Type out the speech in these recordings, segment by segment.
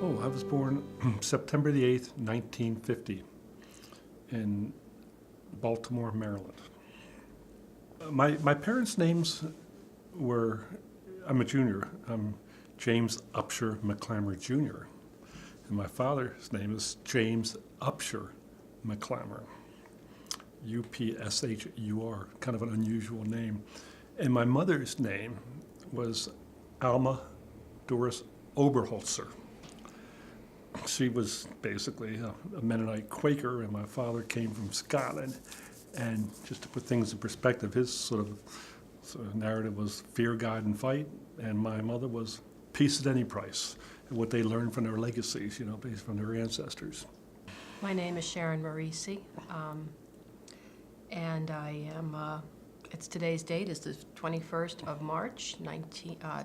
Oh, I was born September the 8th, 1950, in Baltimore, Maryland. My parents' names were, I'm a junior, I'm James Upshur McClammer Jr., and my father's name is James Upshur McClammer, Upshur, kind of an unusual name. And my mother's name was Alma Doris Oberholzer. She was basically a Mennonite Quaker, and my father came from Scotland. And just to put things in perspective, his sort of narrative was fear God and fight, and my mother was peace at any price, and what they learned from their legacies, based on their ancestors. My name is Sharon Morisi, and I am, it's today's date is the 21st of March,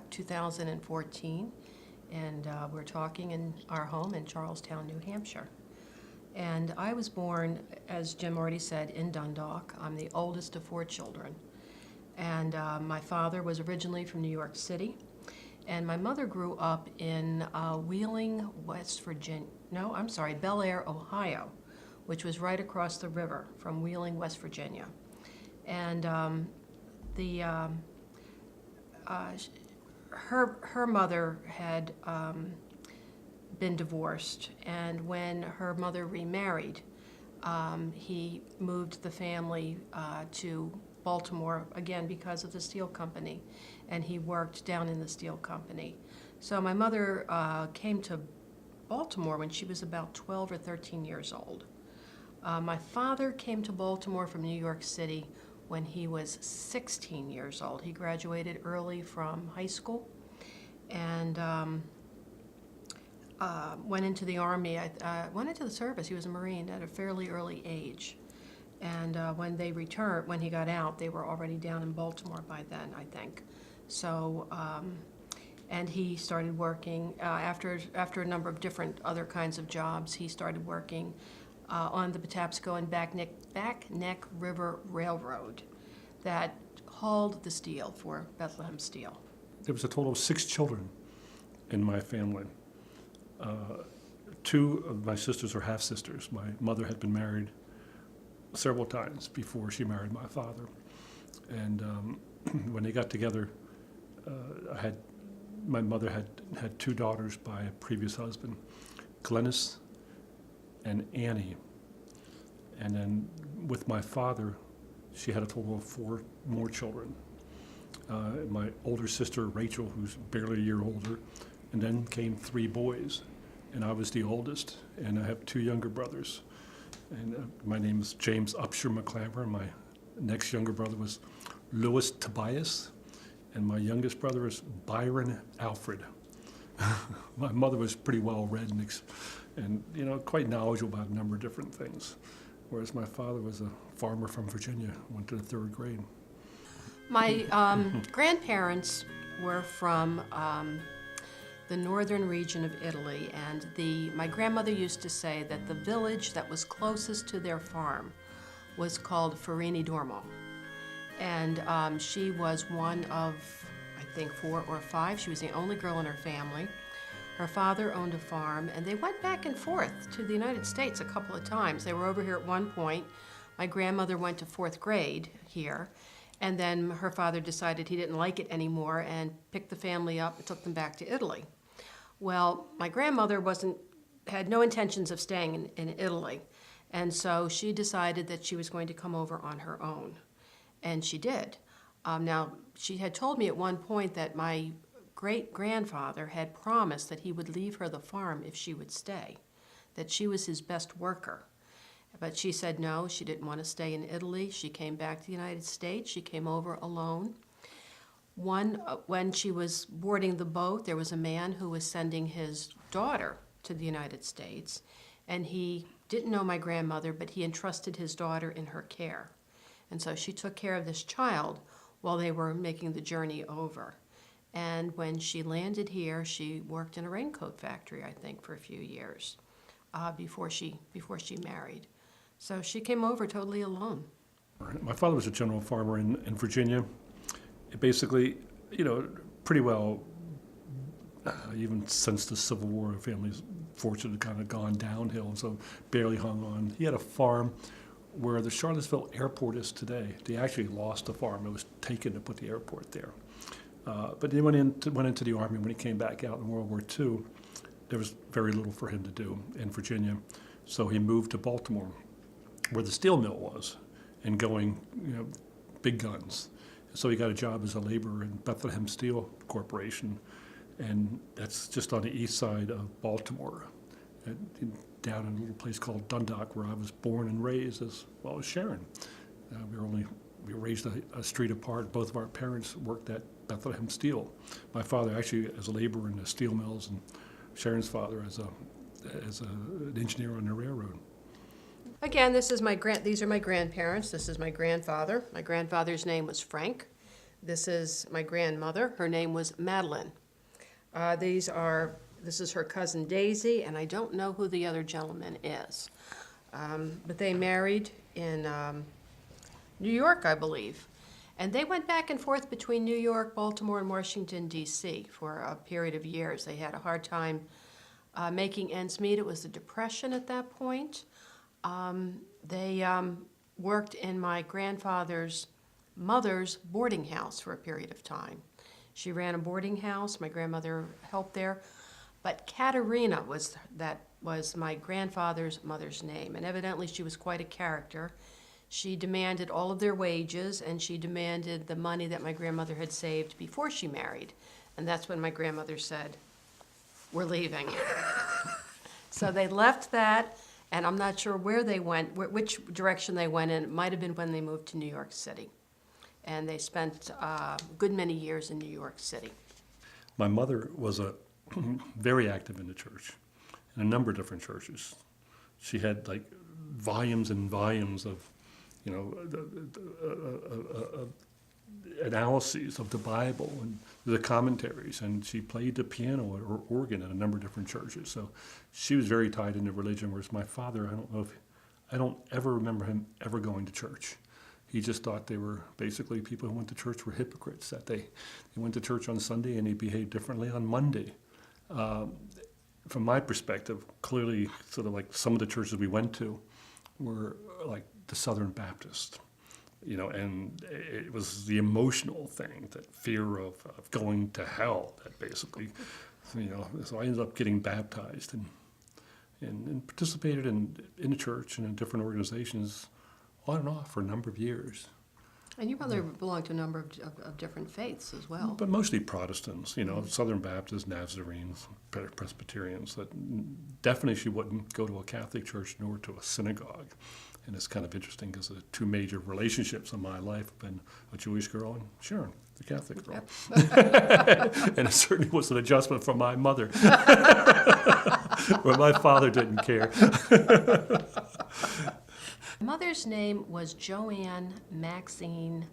2014, and we're talking in our home in Charlestown, New Hampshire. And I was born, as Jim already said, in Dundalk. I'm the oldest of 4 children. And my father was originally from New York City, and my mother grew up in Wheeling, West Virginia, Bel Air, Ohio, which was right across the river from Wheeling, West Virginia. And her mother had been divorced, and when her mother remarried, he moved the family to Baltimore, again because of the steel company, and he worked down in the steel company. So my mother came to Baltimore when she was about 12 or 13 years old. My father came to Baltimore from New York City when he was 16 years old. He graduated early from high school and went into the Army, went into the service. He was a Marine at a fairly early age. And when he got out, they were already down in Baltimore by then, I think. So, and he started working, after a number of different other kinds of jobs, he started working on the Patapsco and Back Neck River Railroad that hauled the steel for Bethlehem Steel. There was a total of 6 children in my family. 2 of my sisters are half-sisters. My mother had been married several times before she married my father. And when they got together, my mother had 2 daughters by a previous husband, Glennis and Annie. And then with my father, she had a total of 4 more children. My older sister, Rachel, who's barely a year older, and then came 3 boys, and I was the oldest, and I have 2 younger brothers. And my name is James Upshur McClammer, and my next younger brother was Louis Tobias, and my youngest brother is Byron Alfred. My mother was pretty well read and quite knowledgeable about a number of different things, whereas my father was a farmer from Virginia, went to the 3rd grade. My grandparents were from the northern region of Italy, and my grandmother used to say that the village that was closest to their farm was called Farini d'Ormo. And she was one of, I think, 4 or 5. She was the only girl in her family. Her father owned a farm, and they went back and forth to the United States a couple of times. They were over here at one point. My grandmother went to 4th grade here, and then her father decided he didn't like it anymore and picked the family up and took them back to Italy. Well, my grandmother had no intentions of staying in Italy, and so she decided that she was going to come over on her own, and she did. Now, she had told me at one point that my great-grandfather had promised that he would leave her the farm if she would stay, that she was his best worker. But she said no, she didn't want to stay in Italy. She came back to the United States. She came over alone. When she was boarding the boat, there was a man who was sending his daughter to the United States, and he didn't know my grandmother, but he entrusted his daughter in her care. And so she took care of this child while they were making the journey over. And when she landed here, she worked in a raincoat factory, I think, for a few years before she married. So she came over totally alone. My father was a general farmer in Virginia. It basically, pretty well even since the Civil War, our family's fortune had kind of gone downhill, and so barely hung on. He had a farm where the Charlottesville airport is today. They actually lost the farm. It was taken to put the airport there. But he went into the Army. When he came back out in World War II, there was very little for him to do in Virginia. So he moved to Baltimore, where the steel mill was, and going, big guns. So he got a job as a laborer in Bethlehem Steel Corporation, and that's just on the east side of Baltimore, down in a little place called Dundalk, where I was born and raised, as well as Sharon. We were raised a street apart. Both of our parents worked at Bethlehem Steel. My father actually as a laborer in the steel mills, and Sharon's father as an engineer on the railroad. Again, these are my grandparents. This is my grandfather. My grandfather's name was Frank. This is my grandmother. Her name was Madeline. This is her cousin Daisy, and I don't know who the other gentleman is. But they married in New York, I believe. And they went back and forth between New York, Baltimore, and Washington, D.C. for a period of years. They had a hard time making ends meet. It was the Depression at that point. They worked in my grandfather's mother's boarding house for a period of time. She ran a boarding house. My grandmother helped there. But Katerina was my grandfather's mother's name, and evidently she was quite a character. She demanded all of their wages, and she demanded the money that my grandmother had saved before she married. And that's when my grandmother said, "We're leaving." So they left that, and I'm not sure where they went, which direction they went in. It might have been when they moved to New York City. And they spent a good many years in New York City. My mother was very active in the church, in a number of different churches. She had like volumes and volumes of, analyses of the Bible and the commentaries, and she played the piano or organ in a number of different churches. So she was very tied into religion, whereas my father, I don't ever remember him ever going to church. He just thought they were basically people who went to church were hypocrites, that they went to church on Sunday and they behaved differently on Monday. From my perspective, clearly sort of like some of the churches we went to were like the Southern Baptist, and it was the emotional thing, that fear of going to hell, that basically, so I ended up getting baptized and participated in the church and in different organizations on and off for a number of years. And your mother belonged to a number of different faiths as well. But mostly Protestants, Southern Baptists, Nazarenes, Presbyterians. That definitely she wouldn't go to a Catholic church nor to a synagogue. And it's kind of interesting because the two major relationships in my life have been a Jewish girl and Sharon, the Catholic girl. Yep. And it certainly was an adjustment from my mother, where my father didn't care. Mother's name was Joanne Maxine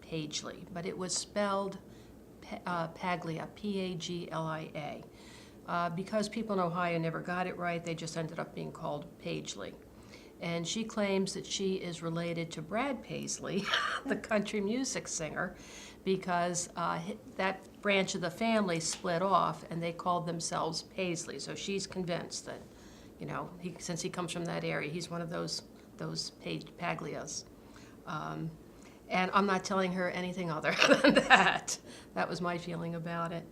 Paglia, but it was spelled Paglia, P-A-G-L-I-A. Because people in Ohio never got it right, they just ended up being called Paglia. And she claims that she is related to Brad Paisley, the country music singer, because that branch of the family split off and they called themselves Paisley. So she's convinced that, since he comes from that area, he's one of those Paglias. And I'm not telling her anything other than that. That was my feeling about it.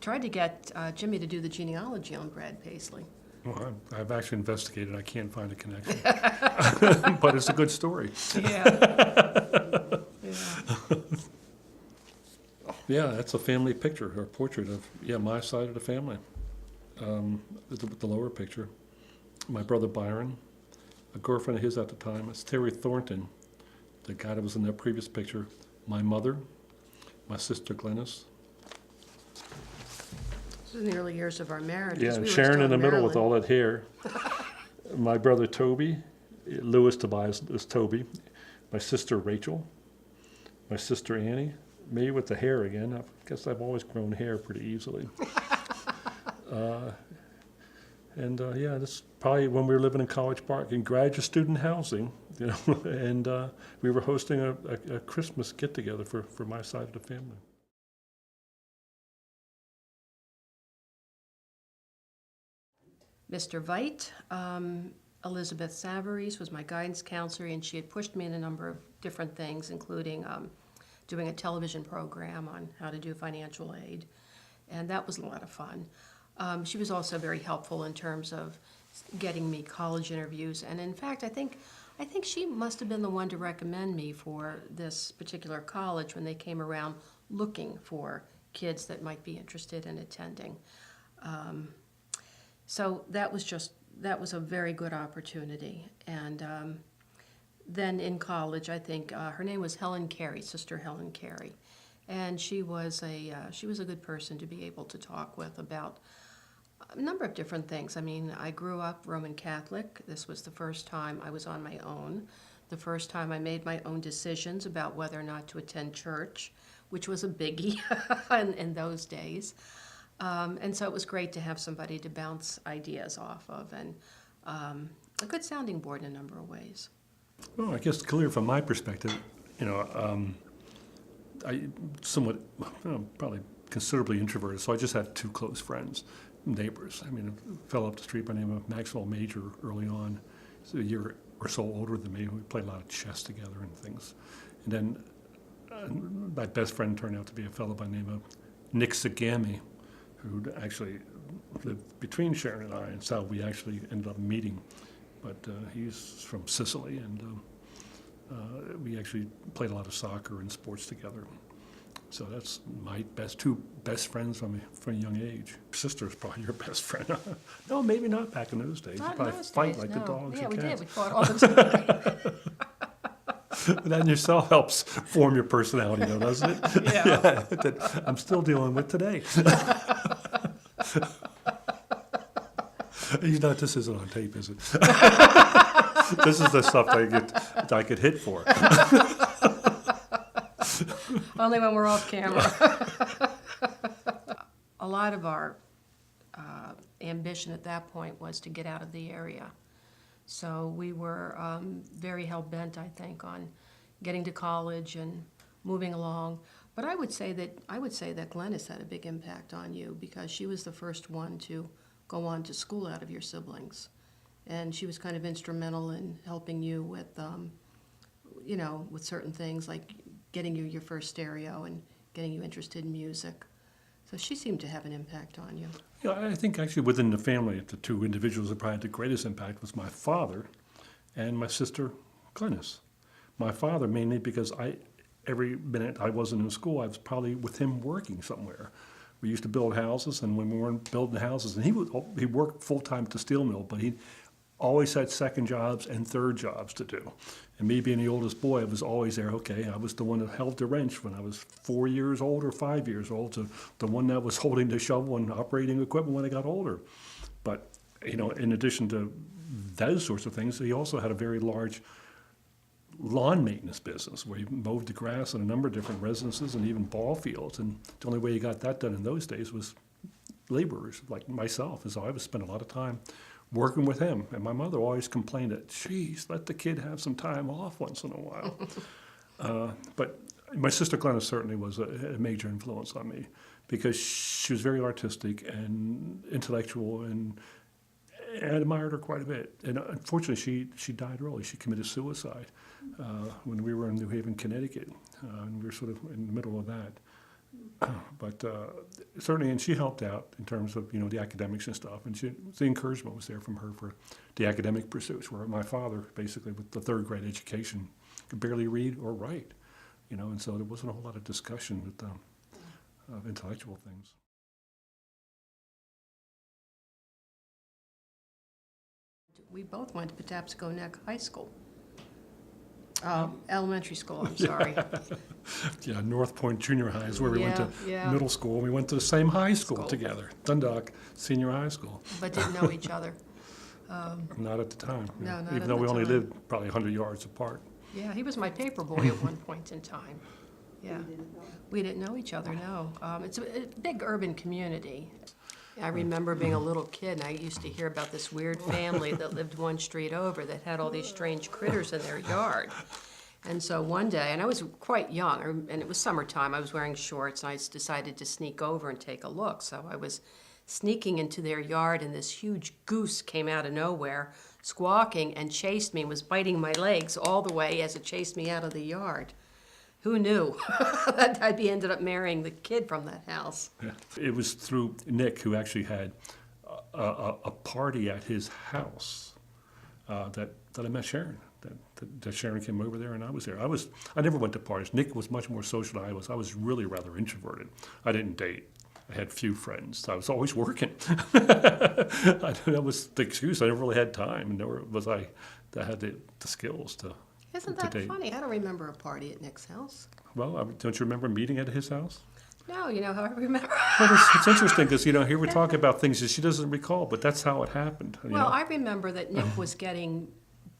Tried to get Jimmy to do the genealogy on Brad Paisley. Well, I've actually investigated. I can't find a connection. But it's a good story. Yeah. Yeah, that's a family picture, or portrait of, my side of the family. The lower picture. My brother Byron, a girlfriend of his at the time, it's Terry Thornton, the guy that was in that previous picture, my mother, my sister Glennis. This was in the early years of our marriage. Yeah, and Sharon in the middle with all that hair. My brother Toby, Louis Tobias is Toby. My sister Rachel. My sister Annie. Me with the hair again. I guess I've always grown hair pretty easily. This is probably when we were living in College Park in graduate student housing, and we were hosting a Christmas get-together for my side of the family. Mr. Veit. Elizabeth Savarese was my guidance counselor, and she had pushed me in a number of different things, including doing a television program on how to do financial aid, and that was a lot of fun. She was also very helpful in terms of getting me college interviews, and in fact, I think she must have been the one to recommend me for this particular college when they came around looking for kids that might be interested in attending. So that was a very good opportunity. And then in college, I think her name was Helen Carey, Sister Helen Carey, and she was a good person to be able to talk with about a number of different things. I mean, I grew up Roman Catholic. This was the first time I was on my own, the first time I made my own decisions about whether or not to attend church, which was a biggie in those days. And so it was great to have somebody to bounce ideas off of, and a good sounding board in a number of ways. Well, I guess clear from my perspective, I somewhat, probably considerably introverted, so I just had two close friends, neighbors. I mean, a fellow up the street by the name of Maxwell Major early on, he's a year or so older than me. We played a lot of chess together and things. And then my best friend turned out to be a fellow by the name of Nick Sagami, who actually lived between Sharon and I, and so we actually ended up meeting. But he's from Sicily, and we actually played a lot of soccer and sports together. So that's my two best friends from a young age. Sister's probably your best friend. No, maybe not back in those days. Not You in probably those fight days, like no. the dogs Yeah, and we cats. did. We fought all the time. That in yourself helps form your personality, though, doesn't it? Yeah. That I'm still dealing with today. This isn't on tape, is it? This is the stuff I get hit for. Only when we're off camera. A lot of our ambition at that point was to get out of the area. So we were very hell-bent, I think, on getting to college and moving along. But I would say that Glennis had a big impact on you, because she was the first one to go on to school out of your siblings. And she was kind of instrumental in helping you with, with certain things, like getting you your first stereo and getting you interested in music. So she seemed to have an impact on you. Yeah, I think actually within the family, the two individuals that probably had the greatest impact was my father and my sister Glennis. My father mainly because every minute I wasn't in school, I was probably with him working somewhere. We used to build houses, and when we weren't building houses, and he worked full-time at the steel mill, but he always had second jobs and third jobs to do. And me being the oldest boy, I was always there. Okay, I was the one that held the wrench when I was 4 years old or 5 years old, to the one that was holding the shovel and operating equipment when I got older. But, in addition to those sorts of things, he also had a very large lawn maintenance business where he mowed the grass in a number of different residences and even ball fields. And the only way you got that done in those days was laborers like myself. And so I would spend a lot of time working with him. And my mother always complained that, geez, let the kid have some time off once in a while. But my sister Glennis certainly was a major influence on me, because she was very artistic and intellectual, and I admired her quite a bit. And unfortunately, she died early. She committed suicide when we were in New Haven, Connecticut. And we were sort of in the middle of that. But certainly, and she helped out in terms of the academics and stuff, and the encouragement was there from her for the academic pursuits. Where my father, basically with the third grade education, could barely read or write, and so there wasn't a whole lot of discussion with of intellectual things. We both went to Patapsco Neck High School. Elementary school, I'm sorry. Yeah, North Point Junior High is where we went to Yeah. middle school. We went to the same high school School. together, Dundalk Senior High School. But didn't know each other. Not at the time. No, not even at though the we only time. lived probably 100 yards apart. Yeah, he was my paper boy at one point in time. Yeah. We didn't know each other, no. It's a big urban community. I remember being a little kid, and I used to hear about this weird family that lived one street over that had all these strange critters in their yard. And so one day, and I was quite young, and it was summertime, I was wearing shorts, and I decided to sneak over and take a look. So I was sneaking into their yard, and this huge goose came out of nowhere, squawking, and chased me and was biting my legs all the way as it chased me out of the yard. Who knew that I'd be ended up marrying the kid from that house? Yeah. It was through Nick, who actually had a party at his house, that I met Sharon. That Sharon came over there and I was there. I never went to parties. Nick was much more social than I was. I was really rather introverted. I didn't date. I had few friends. I was always working. That was the excuse. I never really had time, and nor was I had the skills to. Isn't that funny? I don't remember a party at Nick's house. Well, don't you remember meeting at his house? No, how I remember. Well, it's interesting because, here we're talking about things that she doesn't recall, but that's how it happened. Well, I remember that Nick was getting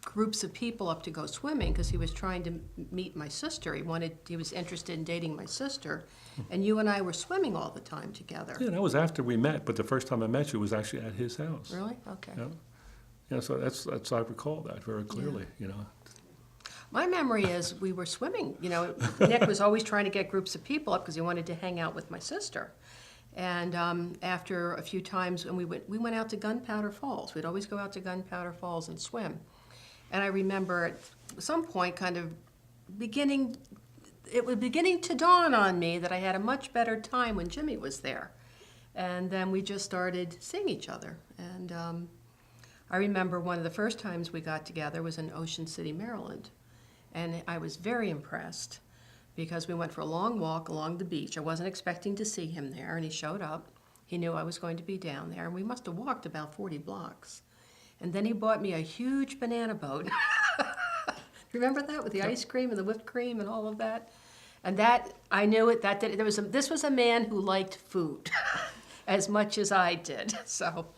groups of people up to go swimming because he was trying to meet my sister. He was interested in dating my sister, and you and I were swimming all the time together. Yeah, that was after we met, but the first time I met you was actually at his house. Really? Okay. Yeah, so that's I recall that very clearly, My memory is we were swimming. Nick was always trying to get groups of people up because he wanted to hang out with my sister. And after a few times, and we went out to Gunpowder Falls. We'd always go out to Gunpowder Falls and swim. And I remember at some point it was beginning to dawn on me that I had a much better time when Jimmy was there. And then we just started seeing each other. And I remember one of the first times we got together was in Ocean City, Maryland. And I was very impressed because we went for a long walk along the beach. I wasn't expecting to see him there, and he showed up. He knew I was going to be down there, and we must have walked about 40 blocks. And then he bought me a huge banana boat. Remember that, with the ice cream and the whipped cream and all of that? And that, I knew it. This was a man who liked food as much as I did. So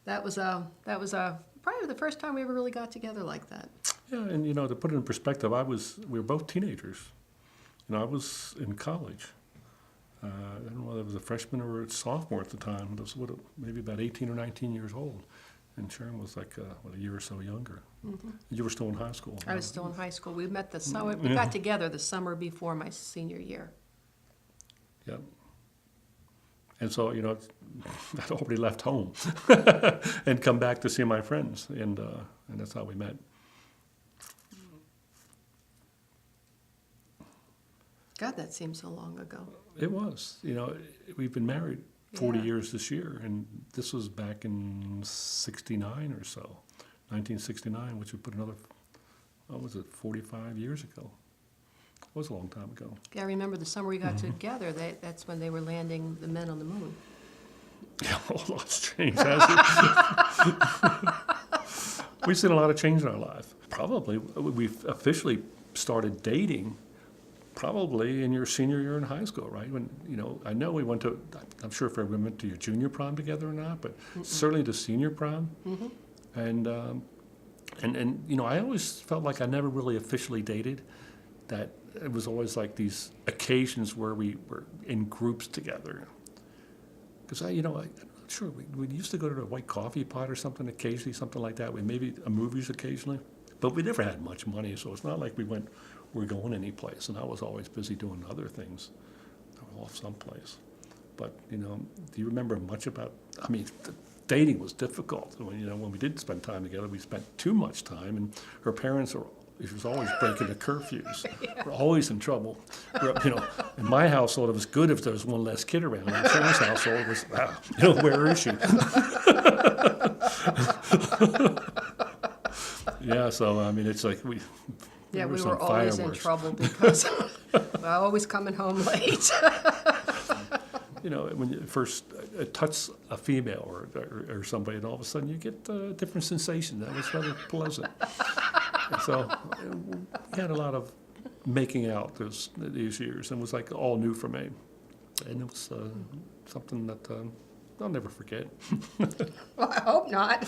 that was probably the first time we ever really got together like that. Yeah, and to put it in perspective, we were both teenagers. I was in college. I don't know whether I was a freshman or a sophomore at the time. I was maybe about 18 or 19 years old. And Sharon was like a year or so younger. Mm-hmm. You were still in high school. I was still in high schoal. We met the summer. We got together the summer before my senior year. Yeah. And so, I'd already left home and come back to see my friends, and that's how we met. God, that seems so long ago. It was. We've been married 40 years this year, and this was back in 69 or so, 1969, which would put another, 45 years ago. It was a long time ago. Yeah, I remember the summer we got together, that's when they were landing the men on the moon. Yeah, a whole lot's changed, hasn't it? We've seen a lot of change in our life. Probably, we've officially started dating probably in your senior year in high school, right? When, I know we went to, I'm sure if we went to your junior prom together or not, but certainly to senior prom. Mm-hmm. And I always felt like I never really officially dated, that it was always like these occasions where we were in groups together. Because I'm not sure, we used to go to the White Coffee Pot or something occasionally, something like that. We maybe movies occasionally, but we never had much money, so it's not like we're going any place, and I was always busy doing other things off someplace. But, do you remember much about, dating was difficult. When we did spend time together, we spent too much time, and her parents she was always breaking the curfews. Yeah. We're always in trouble. In my household, it was good if there was one less kid around. In Sharon's household, it was, where is she? Yeah, so, it's like yeah, we were always in trouble because we're always coming home late. When you first touch a female or somebody, and all of a sudden you get a different sensation. That was rather pleasant. And so we had a lot of making out these years, and it was like all new for me. And it was something that I'll never forget. Well, I hope not.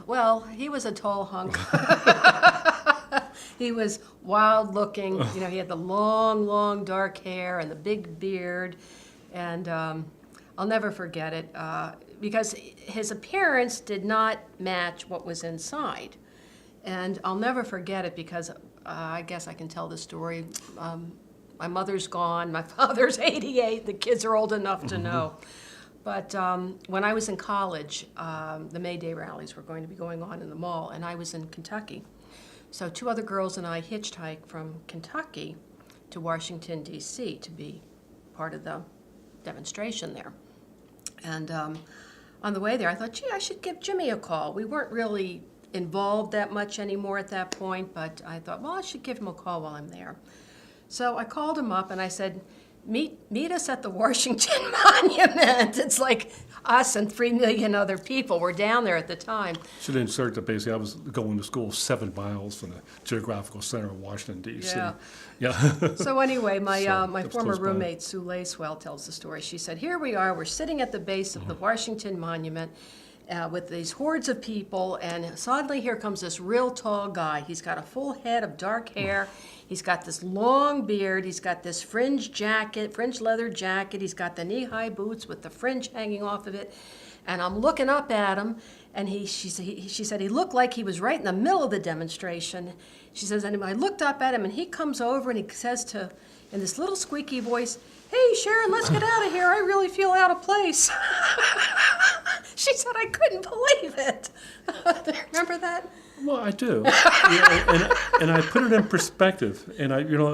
Well, he was a tall hunk. He was wild looking. He had the long, long dark hair and the big beard. And I'll never forget it because his appearance did not match what was inside. And I'll never forget it because I guess I can tell the story My mother's gone. My father's 88. The kids are old enough to know. But when I was in college, the May Day rallies were going to be going on in the mall, and I was in Kentucky. So 2 other girls and I hitchhiked from Kentucky to Washington, D.C. to be part of the demonstration there. And on the way there, I thought, gee, I should give Jimmy a call. We weren't really involved that much anymore at that point, but I thought, well, I should give him a call while I'm there. So I called him up and I said, meet us at the Washington Monument. It's like us and 3 million other people were down there at the time. Should insert that basically I was going to school 7 miles from the geographical center of Washington, D.C. Yeah. So anyway, my So, my that's former close by. roommate, Sue Lacewell, tells the story. She said, here we are, we're sitting at the base of the Washington Monument with these hordes of people, and suddenly here comes this real tall guy. He's got a full head of dark hair. He's got this long beard. He's got this fringe leather jacket. He's got the knee-high boots with the fringe hanging off of it. And I'm looking up at him, and she said he looked like he was right in the middle of the demonstration. She says, and I looked up at him, and he comes over and he says in this little squeaky voice, hey, Sharon, let's get out of here. I really feel out of place. She said, I couldn't believe it. Remember that? Well, I do. Yeah, and I put it in perspective. And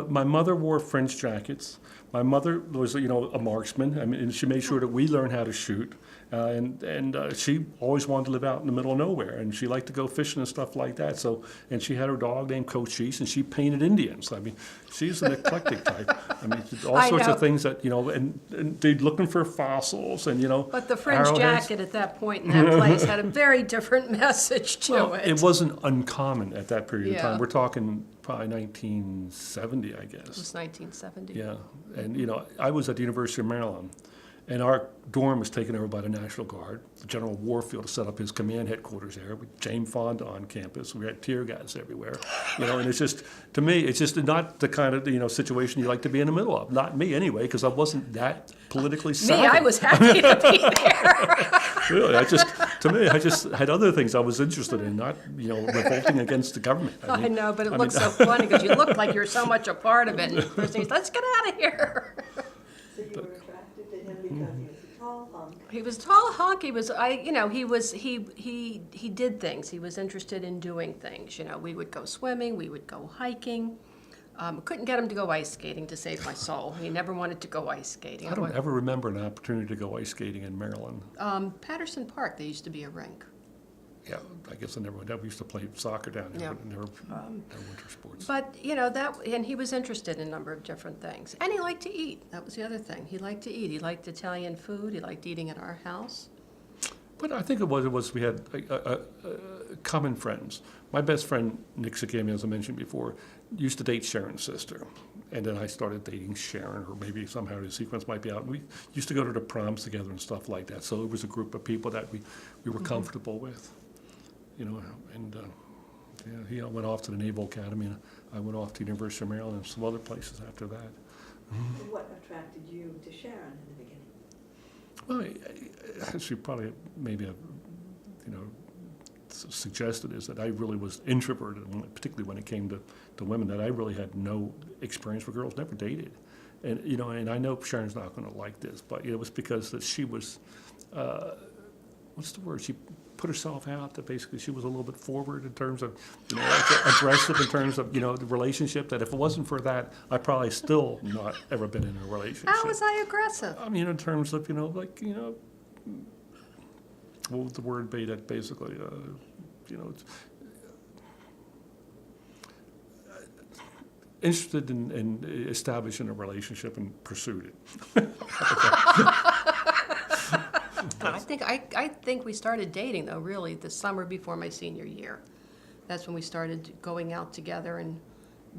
my mother wore fringe jackets. My mother was, a marksman. I mean, and she made sure that we learned how to shoot. And she always wanted to live out in the middle of nowhere, and she liked to go fishing and stuff like that. So, and she had her dog named Cochise, and she painted Indians. I mean, she's an eclectic type. I mean, all sorts of things that and they're looking for fossils, and But the fringe arrowheads. jacket at that point in that place had a very different message to it. It wasn't uncommon at that period of Yeah. time. We're talking probably 1970, I guess. It was 1970. Yeah, and I was at the University of Maryland, and our dorm was taken over by the National Guard. General Warfield set up his command headquarters there with Jane Fonda on campus. We had tear gas everywhere, and it's just, to me, it's just not the kind of situation you like to be in the middle of. Not me anyway, because I wasn't that politically savvy. Me, I was happy to be there. Really, I just had other things I was interested in, not revolting against the government. I know, but it looks so funny because you look like you're so much a part of it. And the person says, let's get out of here. So you were attracted to him because he was a tall hunk. He was a tall hunk. He did things. He was interested in doing things. We would go swimming. We would go hiking. Couldn't get him to go ice skating, to save my soul. He never wanted to go ice skating. I don't ever remember an opportunity to go ice skating in Maryland. Patterson Park, there used to be a rink. Yeah, I guess I never used to play soccer down there, Yeah. but never winter sports. But, and he was interested in a number of different things. And he liked to eat. That was the other thing. He liked to eat. He liked Italian food. He liked eating at our house. But I think it was we had common friends. My best friend, Nick Sakami, as I mentioned before, used to date Sharon's sister. And then I started dating Sharon, or maybe somehow the sequence might be out. We used to go to the proms together and stuff like that. So it was a group of people that we were comfortable with. And he went off to the Naval Academy, and I went off to the University of Maryland and some other places after that. What attracted you to Sharon in the beginning? Well, she probably maybe suggested is that I really was introverted, particularly when it came to women, that I really had no experience with girls, never dated. And, and I know Sharon's not going to like this, but it was because that she was, what's the word? She put herself out that basically she was a little bit forward in terms of, aggressive in terms of, the relationship, that if it wasn't for that, I probably still not ever been in a relationship. How was I aggressive? I mean, in terms of, what would the word be that basically, interested in establishing a relationship and pursued it. I think we started dating, though, really, the summer before my senior year. That's when we started going out together and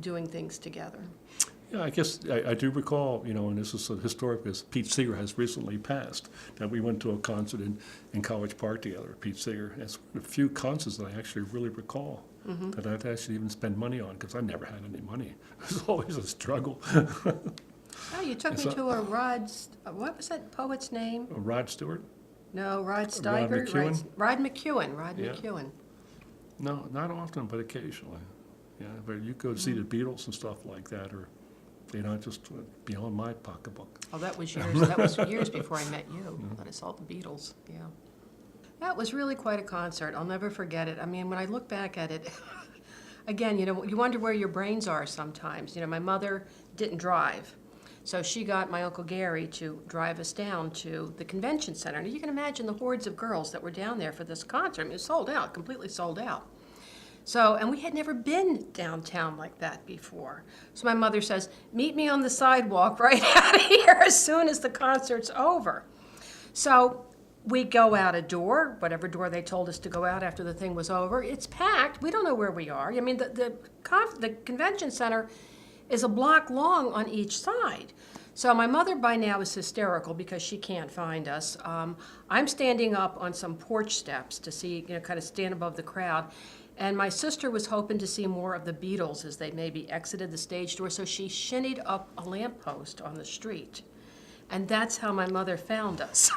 doing things together. Yeah, I guess I do recall, and this is historic because Pete Seeger has recently passed, that we went to a concert in College Park together, Pete Seeger. It's a few concerts that I actually really recall that I'd actually even spend money on because I never had any money. It was always a struggle. Oh, you took me to a what was that poet's name? Rod Stewart? No, Rod Steiger. McEwen? Rod McEwen. Rod Yeah. McEwen. No, not often, but occasionally. Yeah, but you go see the Beatles and stuff like that, or just beyond my pocketbook. Oh, that was years before I met you, that I saw the Beatles, yeah. That was really quite a concert. I'll never forget it. I mean, when I look back at it, again, you know, you wonder where your brains are sometimes. You know, my mother didn't drive, so she got my Uncle Gary to drive us down to the convention center. And you can imagine the hordes of girls that were down there for this concert. I mean, it was sold out, completely sold out. So, and we had never been downtown like that before. So my mother says, meet me on the sidewalk right out of here as soon as the concert's over. So we go out a door, whatever door they told us to go out after the thing was over. It's packed. We don't know where we are. I mean, the convention center is a block long on each side. So my mother by now is hysterical because she can't find us. I'm standing up on some porch steps to see, you know, kind of stand above the crowd. And my sister was hoping to see more of the Beatles as they maybe exited the stage door, so she shinnied up a lamppost on the street. And that's how my mother found us.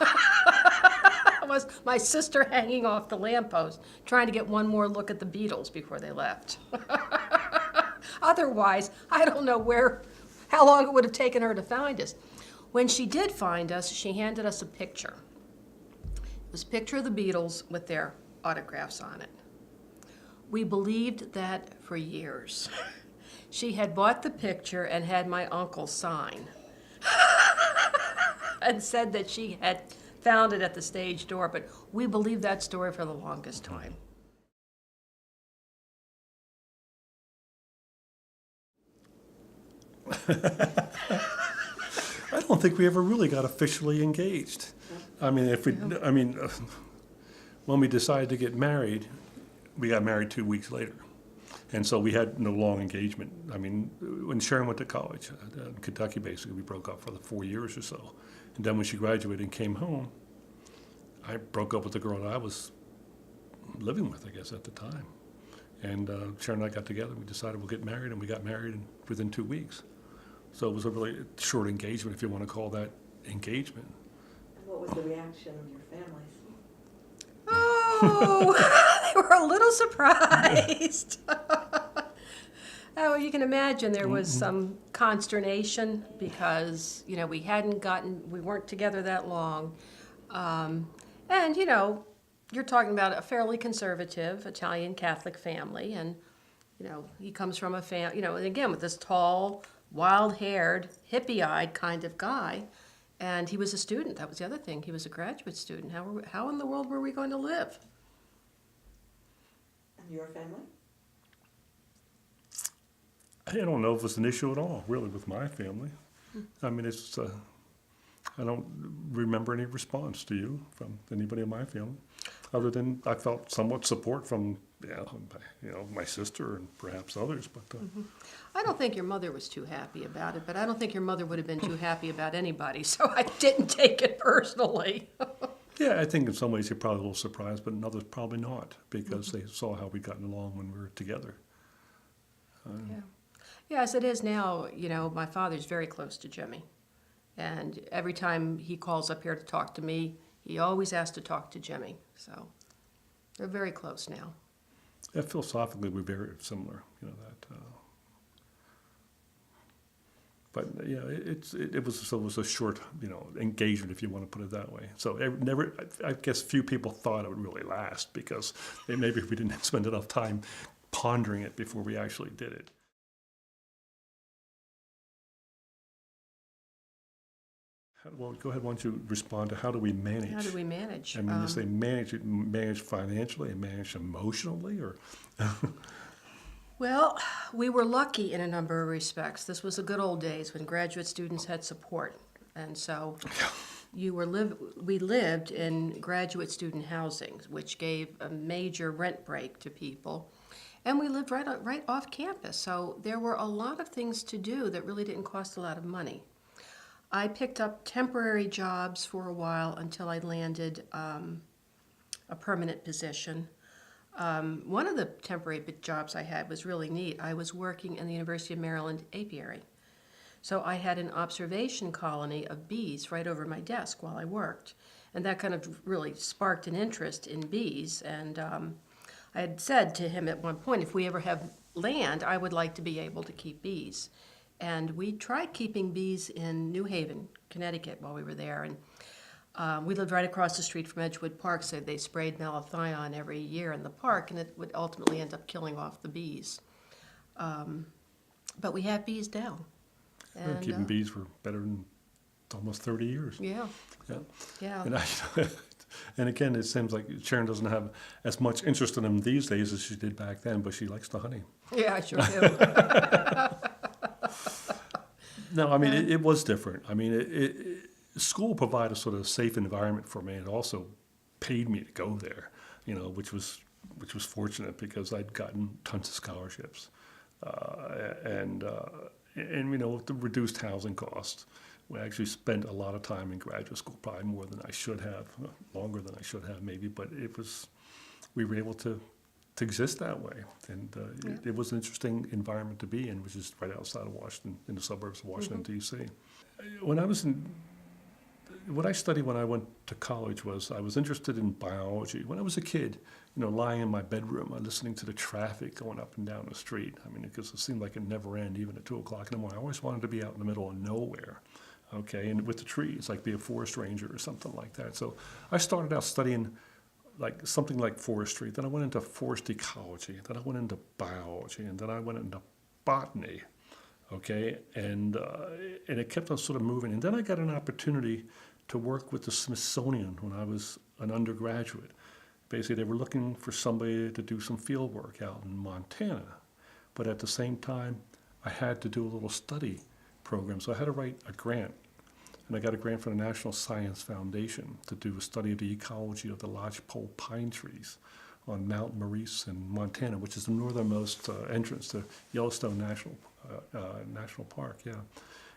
Was my sister hanging off the lamppost, trying to get one more look at the Beatles before they left. Otherwise, I don't know how long it would have taken her to find us. When she did find us, she handed us a picture. It was a picture of the Beatles with their autographs on it. We believed that for years. She had bought the picture and had my uncle sign and said that she had found it at the stage door, but we believed that story for the longest time. I don't think we ever really got officially engaged. I mean, when we decided to get married, we got married 2 weeks later. And so we had no long engagement. I mean, when Sharon went to college in Kentucky, basically, we broke up for the 4 years or so. And then when she graduated and came home, I broke up with the girl that I was living with, I guess, at the time. And Sharon and I got together, we decided we'll get married, and we got married within 2 weeks. So it was a really short engagement, if you want to call that engagement. And what was the reaction of your families? Oh, they were a little surprised. Oh, you can imagine there was some consternation because, you know, we weren't together that long. And, you know, you're talking about a fairly conservative Italian Catholic family, and, you know, he comes from a family, you know, and again, with this tall, wild-haired, hippie-eyed kind of guy. And he was a student. That was the other thing. He was a graduate student. How in the world were we going to live? And your family? I don't know if it's an issue at all, really, with my family. I mean, I don't remember any response to you from anybody in my family, other than I felt somewhat support from, my sister and perhaps others. But I don't think your mother was too happy about it, but I don't think your mother would have been too happy about anybody, so I didn't take it personally. Yeah, I think in some ways you're probably a little surprised, but in others probably not, because they saw how we'd gotten along when we were together. Yeah. Yeah, as it is now, you know, my father's very close to Jimmy. And every time he calls up here to talk to me, he always has to talk to Jimmy. So they're very close now. Yeah, philosophically, we're very similar, you know, that. But yeah, it was a short, you know, engagement, if you want to put it that way. So I guess few people thought it would really last, because maybe we didn't spend enough time pondering it before we actually did it. Well, go ahead. Why don't you respond to how do we manage? How do we manage? I mean, you say manage financially and manage emotionally, or? Well, we were lucky in a number of respects. This was the good old days when graduate students had support. And so we lived in graduate student housing, which gave a major rent break to people. And we lived right off campus. So there were a lot of things to do that really didn't cost a lot of money. I picked up temporary jobs for a while until I landed a permanent position. One of the temporary jobs I had was really neat. I was working in the University of Maryland apiary. So I had an observation colony of bees right over my desk while I worked. And that kind of really sparked an interest in bees. And I had said to him at one point, if we ever have land, I would like to be able to keep bees. And we tried keeping bees in New Haven, Connecticut while we were there. And we lived right across the street from Edgewood Park, so they sprayed malathion every year in the park, and it would ultimately end up killing off the bees. But we have bees now. And, Keeping bees for better than almost 30 years. Yeah, Yeah. yeah. And, and again, it seems like Sharon doesn't have as much interest in them these days as she did back then, but she likes the honey. Yeah, I sure do. No, I mean, it was different. I mean, school provided a sort of safe environment for me. It also paid me to go there, you know, which was fortunate because I'd gotten tons of scholarships. And you know, with the reduced housing costs, we actually spent a lot of time in graduate school, probably more than I should have, longer than I should have maybe, but we were able to exist that way. And it was an interesting environment to be in, which is right outside of Washington, in the suburbs of Washington, D.C. What I studied when I went to college was I was interested in biology. When I was a kid, you know, lying in my bedroom, listening to the traffic going up and down the street. I mean, because it seemed like it never ended, even at 2 o'clock in the morning. I always wanted to be out in the middle of nowhere, okay, and with the trees, like be a forest ranger or something like that. So I started out studying like something like forestry. Then I went into forest ecology. Then I went into biology, and then I went into botany. Okay, and it kept on sort of moving. And then I got an opportunity to work with the Smithsonian when I was an undergraduate. Basically, they were looking for somebody to do some field work out in Montana. But at the same time, I had to do a little study program. So I had to write a grant. And I got a grant from the National Science Foundation to do a study of the ecology of the lodgepole pine trees on Mount Morisi in Montana, which is the northernmost entrance to Yellowstone National Park, yeah.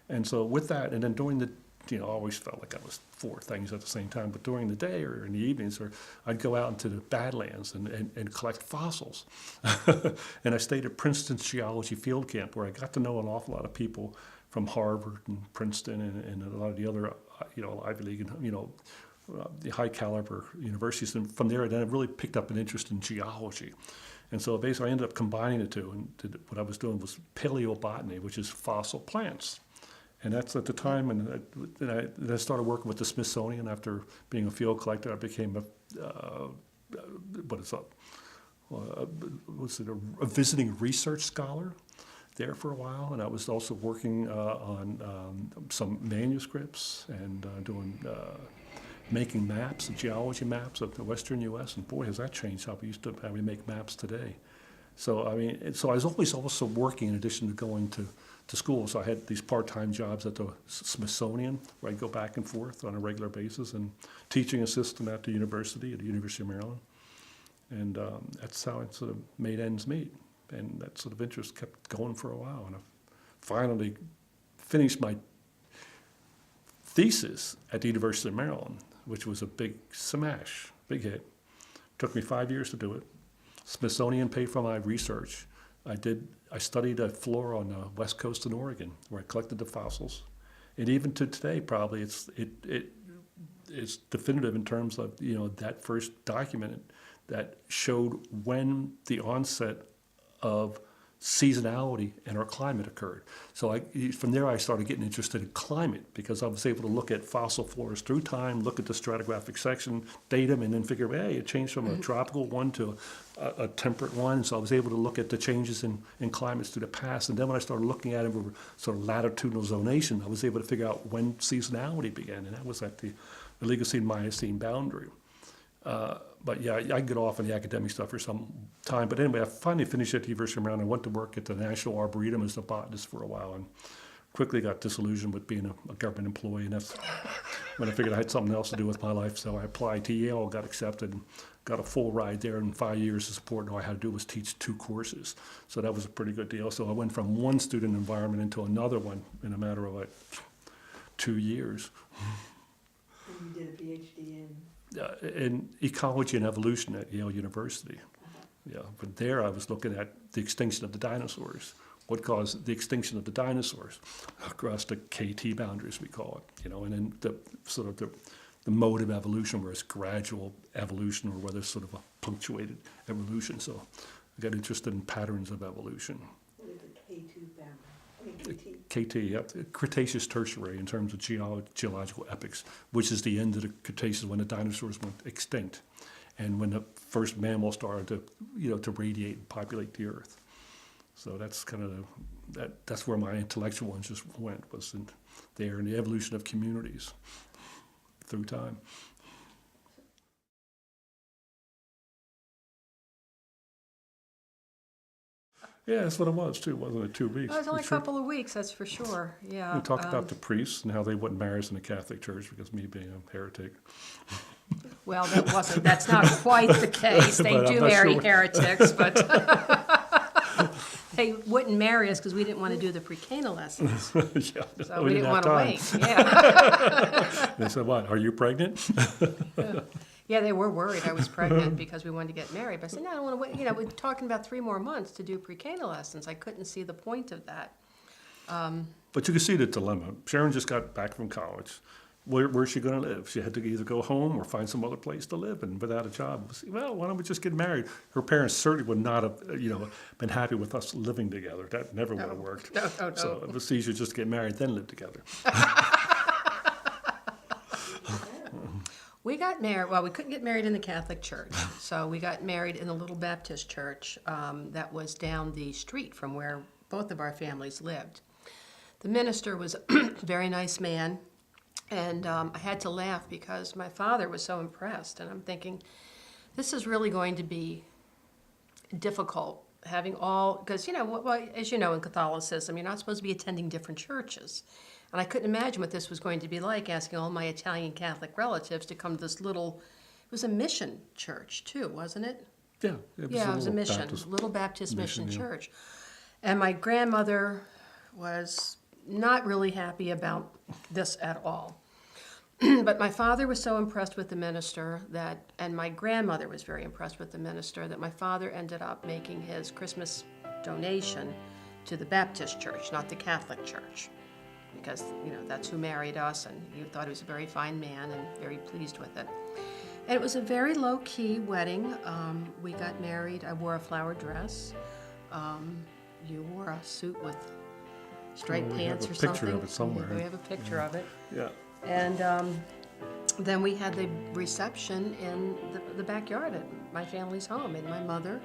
And so with that, and then during the, you know, I always felt like I was 4 things at the same time, but during the day or in the evenings, or I'd go out into the Badlands and collect fossils. And I stayed at Princeton's Geology Field Camp, where I got to know an awful lot of people from Harvard and Princeton and a lot of the other, you know, Ivy League and, you know, the high caliber universities. And from there, then I really picked up an interest in geology. And so basically I ended up combining the two, and what I was doing was paleobotany, which is fossil plants. And that's at the time, and I started working with the Smithsonian. After being a field collector, I became a visiting research scholar there for a while. And I was also working on some manuscripts and making maps, geology maps of the western U.S. And boy, has that changed how we make maps today. So I mean, so I was always also working in addition to going to school. So I had these part-time jobs at the Smithsonian, where I'd go back and forth on a regular basis, and teaching assistant at the University of Maryland. And that's how it sort of made ends meet. And that sort of interest kept going for a while. And I finally finished my thesis at the University of Maryland, which was a big smash, big hit. Took me 5 years to do it. Smithsonian paid for my research. I studied a flora on the west coast of Oregon, where I collected the fossils. And even to today, probably it's definitive in terms of, you know, that first document that showed when the onset of seasonality in our climate occurred. So from there I started getting interested in climate, because I was able to look at fossil floras through time, look at the stratigraphic section, date them, and then figure, hey, it changed from a tropical one to a temperate one. So I was able to look at the changes in climates through the past. And then when I started looking at it with sort of latitudinal zonation, I was able to figure out when seasonality began, and that was at the Oligocene-Miocene boundary. But yeah, I can get off on the academic stuff for some time. But anyway, I finally finished at the University of Maryland. I went to work at the National Arboretum as a botanist for a while, and quickly got disillusioned with being a government employee. And that's when I figured I had something else to do with my life. So I applied to Yale, got accepted, and got a full ride there. In 5 years of support, and all I had to do was teach 2 courses. So that was a pretty good deal. So I went from one student environment into another one in a matter of like 2 years. And you did a PhD in ecology and evolution at Yale University. Yeah, but there I was looking at the extinction of the dinosaurs. What caused the extinction of the dinosaurs across the KT boundaries, we call it, you know, and then the mode of evolution, where it's gradual evolution or whether it's sort of a punctuated evolution. So I got interested in patterns of evolution. What is a K2 boundary? I mean, KT, yep, Cretaceous Tertiary in terms of geological epochs, which is the end of the Cretaceous when the dinosaurs went extinct, and when the first mammals started to radiate and populate the Earth. So that's kind of that's where my intellectual interest went, was there in the evolution of communities through time. Yeah, that's what it was too, wasn't it? 2 weeks. It was only a couple of weeks, that's for sure, yeah. We talked about the priests and how they wouldn't marry us in the Catholic Church because me being a heretic. Well, that's not quite the case. They But I'm do not marry sure. heretics, but they wouldn't marry us because we didn't want to do the pre-Cana lessons. Yeah, So we didn't want to time. wait, yeah. They said, "What? Are you pregnant?" Yeah, they were worried I was pregnant because we wanted to get married. But I said, no, I don't want to wait. You know, we're talking about 3 more months to do pre-Cana lessons. I couldn't see the point of that. But you can see the dilemma. Sharon just got back from college. Where's she going to live? She had to either go home or find some other place to live, and without a job, well, why don't we just get married? Her parents certainly would not have, been happy with us living together. That never would have worked. No. So it was easier just to get married then live together. We got married, well, we couldn't get married in the Catholic Church, so we got married in a little Baptist church that was down the street from where both of our families lived. The minister was a very nice man, and I had to laugh because my father was so impressed, and I'm thinking, this is really going to be difficult, having all, because, as you know, in Catholicism, you're not supposed to be attending different churches. And I couldn't imagine what this was going to be like, asking all my Italian Catholic relatives to come to this little, it was a mission church too, wasn't it? Yeah, it was a mission, little Baptist mission church. And my grandmother was not really happy about this at all. But my father was so impressed with the minister and my grandmother was very impressed with the minister, that my father ended up making his Christmas donation to the Baptist church, not the Catholic church. Because, that's who married us, and he thought he was a very fine man and very pleased with it. And it was a very low-key wedding. We got married. I wore a flower dress. You wore a suit with striped pants or something. We have a picture of it somewhere. We have a picture of it. Yeah. And then we had the reception in the backyard at my family's home, and my mother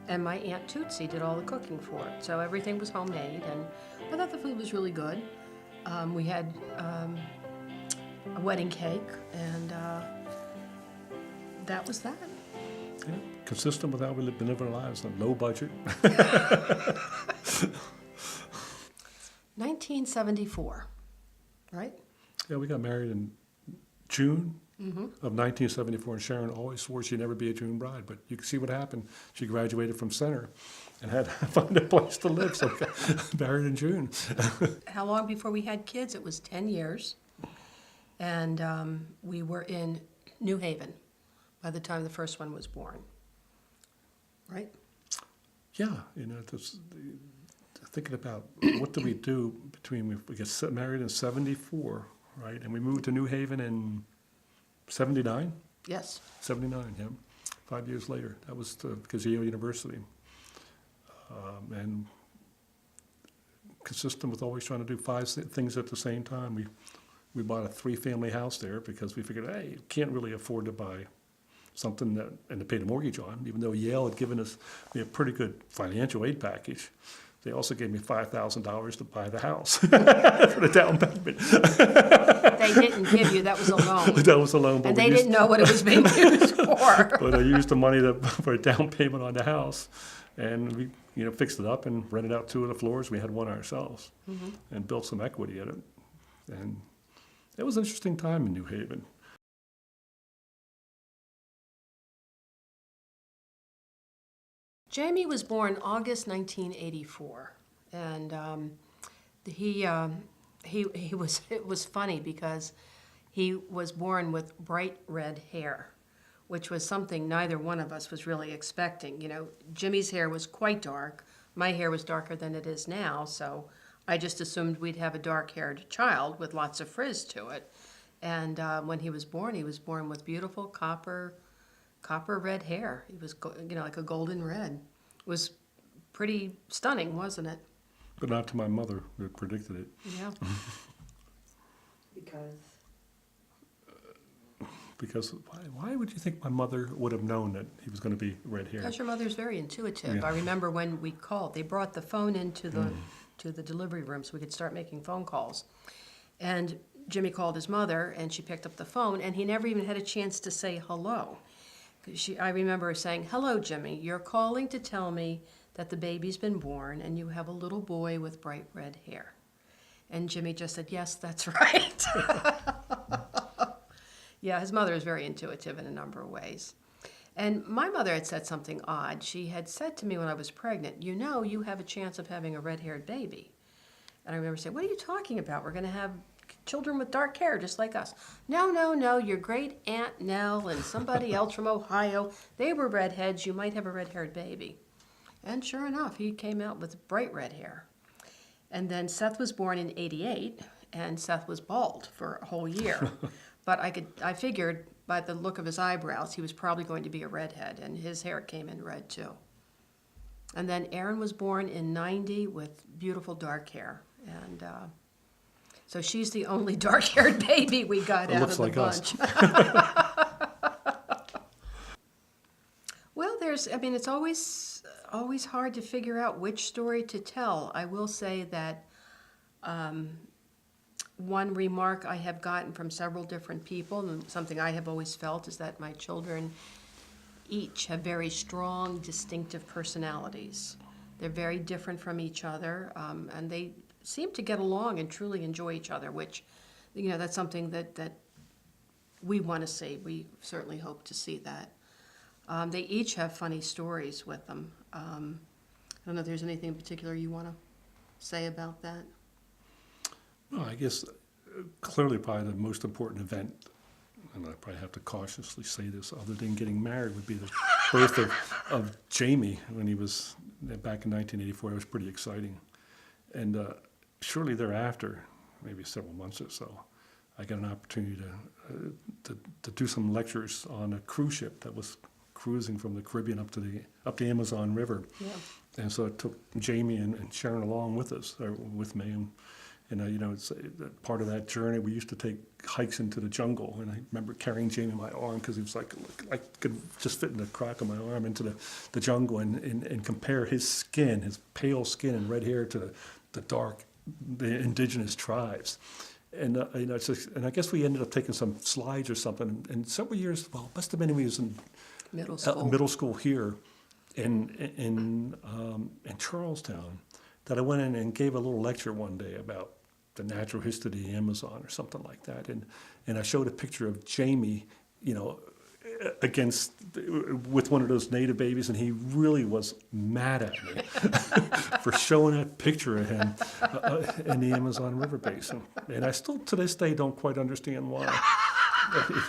and my Aunt Tootsie did all the cooking for it. So everything was homemade, and I thought the food was really good. We had a wedding cake, and that was that. Yeah, consistent with how we've been living our lives, on low budget. 1974, right? Yeah, we got married in June of 1974, and Sharon always swore she'd never be a June bride, but you can see what happened. She graduated from Center and had to find a place to live, so we got married in June. How long before we had kids? It was 10 years, and we were in New Haven by the time the first one was born, right? Yeah, thinking about what do we do between, we get married in 74, right, and we moved to New Haven in 79? Yes. 79, yeah. 5 years later. That was because of Yale University. And consistent with always trying to do 5 things at the same time, we bought a 3-family house there because we figured, hey, you can't really afford to buy something and to pay the mortgage on, even though Yale had given us a pretty good financial aid package. They also gave me $5,000 to buy the house for the down payment. They didn't give you, that was a loan. That was a loan. And they didn't know what it was being used for. But I used the money for a down payment on the house, and we fixed it up and rented out 2 of the floors. We had one ourselves, and built some equity in it. And it was an interesting time in New Haven. Jamie was born August 1984, and it was funny because he was born with bright red hair, which was something neither one of us was really expecting. Jimmy's hair was quite dark. My hair was darker than it is now, so I just assumed we'd have a dark-haired child with lots of frizz to it. And when he was born with beautiful copper red hair. He was, like a golden red. It was pretty stunning, wasn't it? But not to my mother, who predicted it. Yeah. Because, Because why would you think my mother would have known that he was going to be red hair? Because your mother's very intuitive. Yeah. I remember when we called, they brought the phone into the delivery room so we could start making phone calls. And Jimmy called his mother, and she picked up the phone, and he never even had a chance to say hello. I remember saying, "Hello, Jimmy, you're calling to tell me that the baby's been born and you have a little boy with bright red hair." And Jimmy just said, "Yes, that's right." Yeah, his mother is very intuitive in a number of ways. And my mother had said something odd. She had said to me when I was pregnant, "You know, you have a chance of having a red-haired baby." And I remember saying, "What are you talking about? We're going to have children with dark hair just like us." "No, no, no, your great Aunt Nell and somebody else from Ohio, they were redheads. You might have a red-haired baby." And sure enough, he came out with bright red hair. And then Seth was born in '88, and Seth was bald for a whole year. But I figured by the look of his eyebrows, he was probably going to be a redhead, and his hair came in red too. And then Erin was born in '90 with beautiful dark hair. And so she's the only dark-haired baby we got out of the bunch. Well, it's always hard to figure out which story to tell. I will say that one remark I have gotten from several different people, and something I have always felt, is that my children each have very strong, distinctive personalities. They're very different from each other, and they seem to get along and truly enjoy each other, which, that's something that we want to see. We certainly hope to see that. They each have funny stories with them. I don't know if there's anything in particular you want to say about that. No, I guess clearly probably the most important event, and I probably have to cautiously say this, other than getting married, would be the birth of Jamie when he was back in 1984. It was pretty exciting. And shortly thereafter, maybe several months or so, I got an opportunity to do some lectures on a cruise ship that was cruising from the Caribbean up the Amazon River. Yeah. And so I took Jamie and Sharon along with us, or with me, and it's part of that journey. We used to take hikes into the jungle, and I remember carrying Jamie in my arm because he was like I could just fit in the crack of my arm into the jungle and compare his skin, his pale skin and red hair, to the indigenous tribes. And and I guess we ended up taking some slides or something. And several years, well, it must have been when he was in middle school here in Charlestown, that I went in and gave a little lecture one day about the natural history of the Amazon or something like that. And I showed a picture of Jamie, with one of those native babies, and he really was mad at me for showing that picture of him in the Amazon River basin. And I still, to this day, don't quite understand why.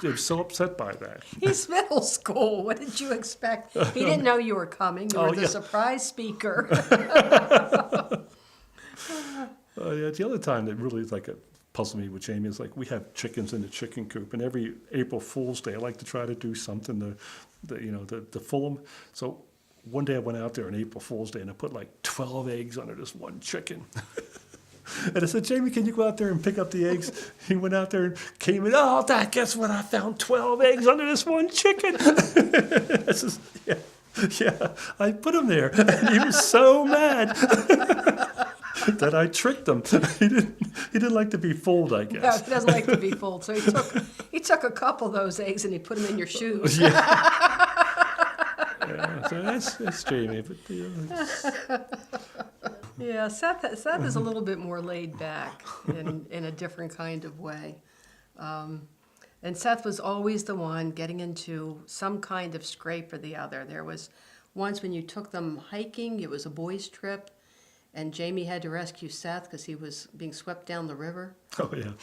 I'm so upset by that. He's middle school. What did you expect? He didn't know you were coming. You were the surprise speaker. The other time that really puzzled me with Jamie is we have chickens in the chicken coop, and every April Fool's Day I like to try to do something to fool them. So one day I went out there on April Fool's Day and I put 12 eggs under this one chicken. And I said, "Jamie, can you go out there and pick up the eggs?" He went out there and came in. "Oh, Dad, guess what? I found 12 eggs under this one chicken." I said, yeah, I put them there. And he was so mad that I tricked him. He didn't like to be fooled, I guess. No, he doesn't like to be fooled. So he took a couple of those eggs and he put them in your shoes. Yeah, so that's Jamie. But Yeah, Seth is a little bit more laid back in a different kind of way. And Seth was always the one getting into some kind of scrape or the other. There was once when you took them hiking, it was a boys' trip, and Jamie had to rescue Seth because he was being swept down the river. Oh, yeah.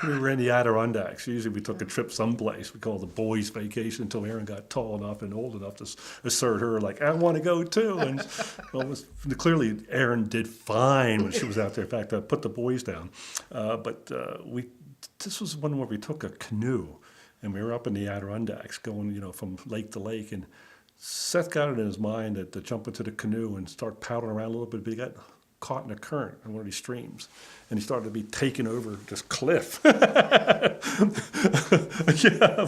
We were in the Adirondacks. Usually we took a trip someplace. We called it the boys' vacation until Erin got tall enough and old enough to assert her, "I want to go too." And clearly Erin did fine when she was out there. In fact, I put the boys down. This was one where we took a canoe, and we were up in the Adirondacks going, from lake to lake. And Seth got it in his mind to jump into the canoe and start paddling around a little bit, but he got caught in a current on one of these streams, and he started to be taken over this cliff. Yeah,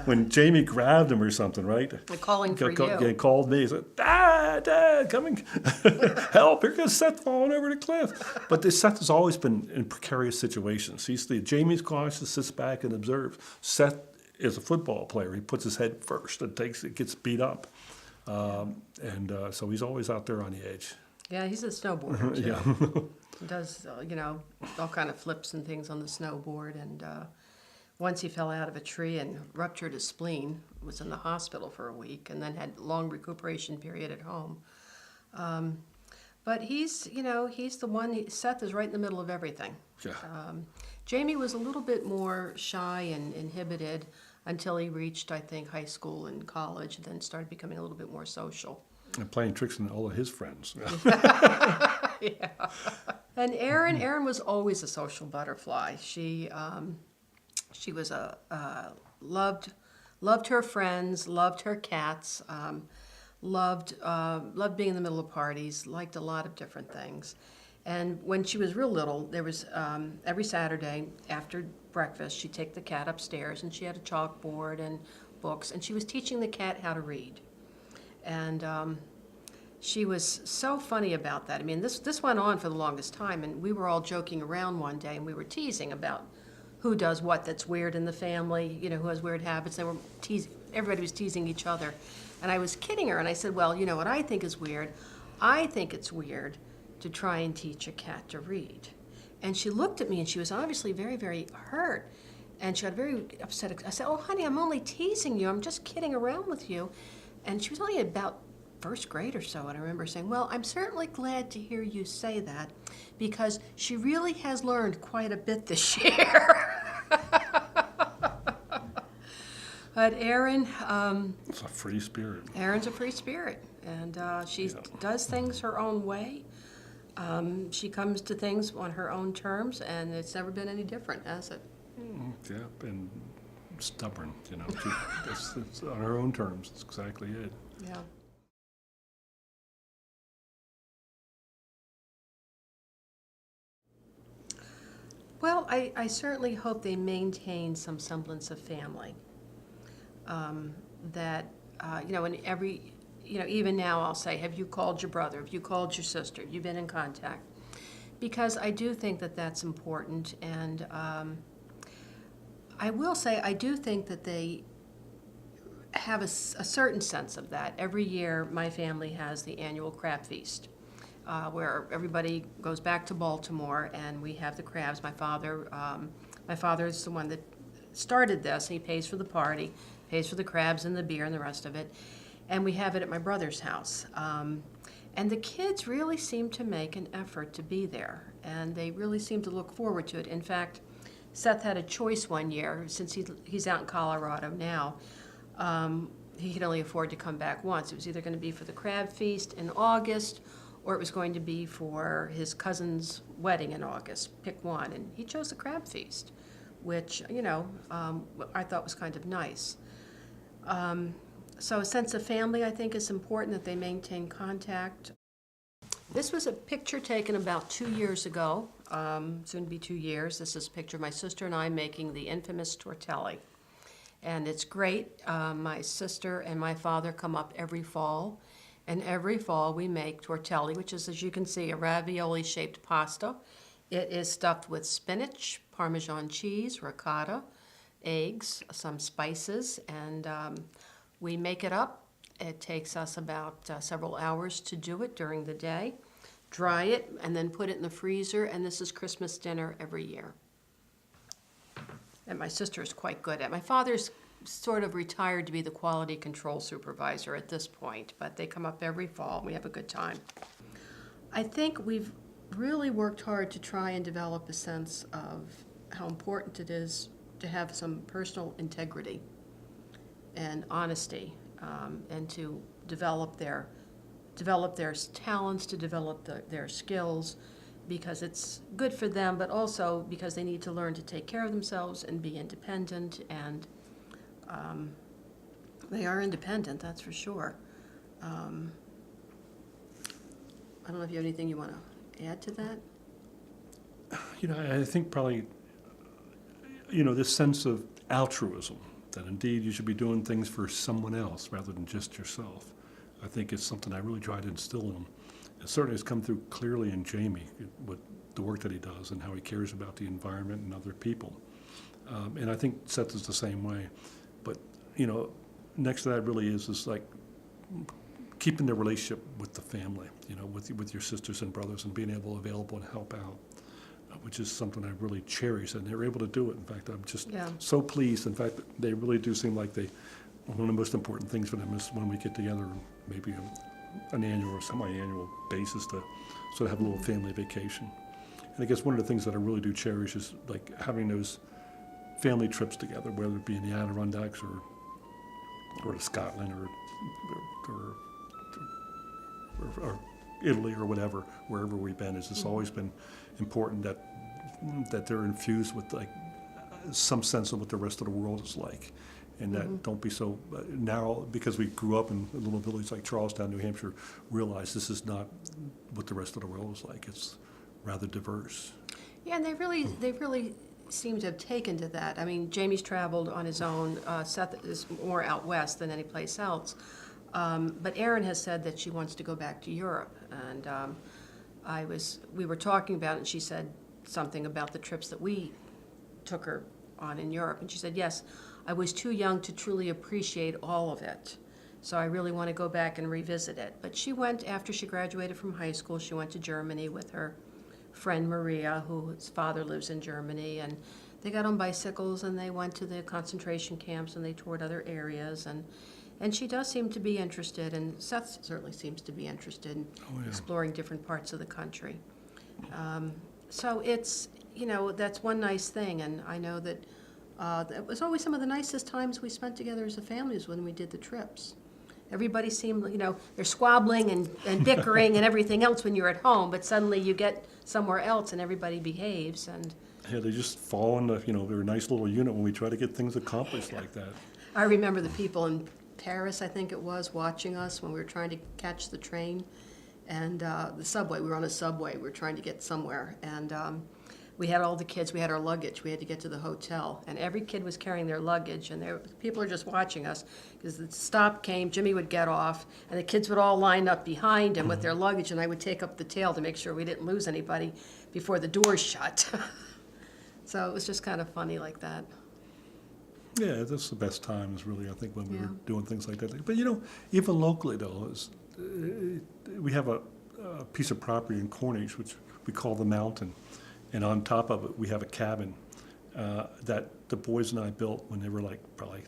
when Jamie grabbed him or something, right? They're calling for Yeah, you. called me. He said, Dad, coming, help! Here goes Seth falling over the cliff. But Seth has always been in precarious situations. Jamie's cautious, sits back and observes. Seth is a football player. He puts his head first and gets beat up, so he's always out there on the edge. Yeah, he's a snowboarder too. Yeah. He does, all kind of flips and things on the snowboard. And once he fell out of a tree and ruptured his spleen, was in the hospital for a week, and then had a long recuperation period at home. But he's the one. Seth is right in the middle of everything. Yeah. Jamie was a little bit more shy and inhibited until he reached, I think, high school and college, and then started becoming a little bit more social. And playing tricks on all of his friends. Yeah. And Erin was always a social butterfly. She was loved her friends, loved her cats, loved being in the middle of parties, liked a lot of different things. And when she was real little, there was every Saturday after breakfast, she'd take the cat upstairs, and she had a chalkboard and books, and she was teaching the cat how to read. And she was so funny about that. I mean, this went on for the longest time, and we were all joking around one day, and we were teasing about who does what that's weird in the family, who has weird habits. They were everybody was teasing each other. And I was kidding her, and I said, well, what I think is weird? I think it's weird to try and teach a cat to read. And she looked at me, and she was obviously very, very hurt. And she got very upset. I said, oh, honey, I'm only teasing you. I'm just kidding around with you. And she was only about first grade or so, and I remember saying, well, I'm certainly glad to hear you say that, because she really has learned quite a bit this year. But Erin... It's a free spirit. Erin's a free spirit, and she does things her own way. She comes to things on her own terms, and it's never been any different, has it? Yeah, and stubborn, it's on her own terms. That's exactly it. Yeah. Well, I certainly hope they maintain some semblance of family. In every, even now I'll say, have you called your brother? Have you called your sister? Have you been in contact? Because I do think that that's important, and I will say I do think that they have a certain sense of that. Every year, my family has the annual crab feast, where everybody goes back to Baltimore, and we have the crabs. My father is the one that started this. He pays for the party, pays for the crabs and the beer and the rest of it, and we have it at my brother's house. And the kids really seem to make an effort to be there, and they really seem to look forward to it. In fact, Seth had a choice one year, since he's out in Colorado now. He could only afford to come back once. It was either going to be for the crab feast in August, or it was going to be for his cousin's wedding in August. Pick one, and he chose the crab feast, which, I thought was kind of nice. So a sense of family, I think, is important, that they maintain contact. This was a picture taken about 2 years ago, soon to be 2 years. This is a picture of my sister and I making the infamous tortelli. And it's great. My sister and my father come up every fall, and every fall we make tortelli, which is, as you can see, a ravioli-shaped pasta. It is stuffed with spinach, Parmesan cheese, ricotta, eggs, some spices, and we make it up. It takes us about several hours to do it during the day, dry it, and then put it in the freezer, and this is Christmas dinner every year. And my sister is quite good at it. My father's sort of retired to be the quality control supervisor at this point, but they come up every fall, and we have a good time. I think we've really worked hard to try and develop a sense of how important it is to have some personal integrity and honesty, and to develop their talents, to develop their skills, because it's good for them, but also because they need to learn to take care of themselves and be independent, and they are independent, that's for sure. I don't know if you have anything you want to add to that? I think probably, this sense of altruism, that indeed you should be doing things for someone else rather than just yourself. I think it's something I really try to instill in them. It certainly has come through clearly in Jamie, with the work that he does and how he cares about the environment and other people. And I think Seth is the same way. But, next to that really is like keeping the relationship with the family, with your sisters and brothers, and being able, available, and help out, which is something I really cherish, and they're able to do it. In fact, I'm just so pleased. In fact, they really do seem like one of the most important things for them is when we get together, maybe an annual or semi-annual basis, to sort of have a little family vacation. And I guess one of the things that I really do cherish is like having those family trips together, whether it be in the Adirondacks or to Scotland or Italy or whatever, wherever we've been. It's always been important that they're infused with like some sense of what the rest of the world is like, and that don't be so narrow, because we grew up in a little village like Charlestown, New Hampshire, realize this is not what the rest of the world is like. It's rather diverse. Yeah, and they really seem to have taken to that. I mean, Jamie's traveled on his own. Seth is more out west than any place else. But Erin has said that she wants to go back to Europe, and we were talking about it, and she said something about the trips that we took her on in Europe, and she said, yes, I was too young to truly appreciate all of it, so I really want to go back and revisit it. But she went, after she graduated from high school, she went to Germany with her friend Maria, whose father lives in Germany, and they got on bicycles and they went to the concentration camps and they toured other areas, and she does seem to be interested, and Seth certainly seems to be interested in exploring different parts of the country. So it's, that's one nice thing, and I know that that was always some of the nicest times we spent together as a family is when we did the trips. Everybody seemed, they're squabbling and bickering and everything else when you're at home, but suddenly you get somewhere else and everybody behaves. And yeah, they just fall in they're a nice little unit when we try to get things accomplished like that. I remember the people in Paris, I think it was, watching us when we were trying to catch the train and the subway. We were on a subway. We were trying to get somewhere, and we had all the kids. We had our luggage. We had to get to the hotel, and every kid was carrying their luggage, and people are just watching us because the stop came. Jimmy would get off, and the kids would all line up behind him with their luggage, and I would take up the tail to make sure we didn't lose anybody before the doors shut. So it was just kind of funny like that. Yeah, that's the best times, really, I think, when we were doing things like that. But, even locally, though, we have a piece of property in Cornish, which we call the Mountain. And on top of it, we have a cabin that the boys and I built when they were probably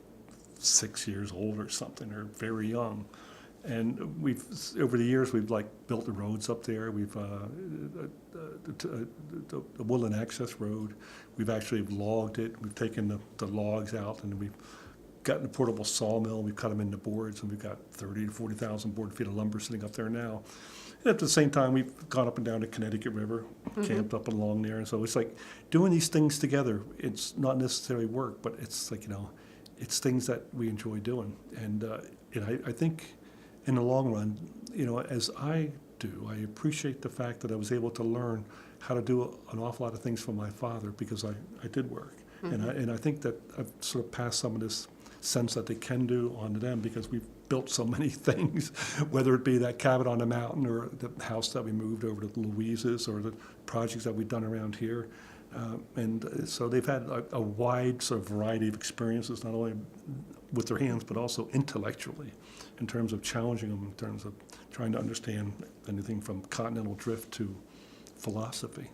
6 years old or something, or very young. And over the years, we've built the roads up there. We've the Woodland Access Road. We've actually logged it. We've taken the logs out, and we've gotten a portable sawmill. We've cut them into boards, and we've got 30 to 40,000 board feet of lumber sitting up there now. And at the same time, we've gone up and down the Connecticut River, camped up and along there. And so it's like doing these things together. It's not necessarily work, but it's it's things that we enjoy doing. And I think in the long run, as I do, I appreciate the fact that I was able to learn how to do an awful lot of things for my father because I did work. And I think that I've sort of passed some of this sense that they can do on to them because we've built so many things, whether it be that cabin on the mountain or the house that we moved over to Louise's or the projects that we've done around here. And so they've had a wide sort of variety of experiences, not only with their hands, but also intellectually, in terms of challenging them, in terms of trying to understand anything from continental drift to philosophy.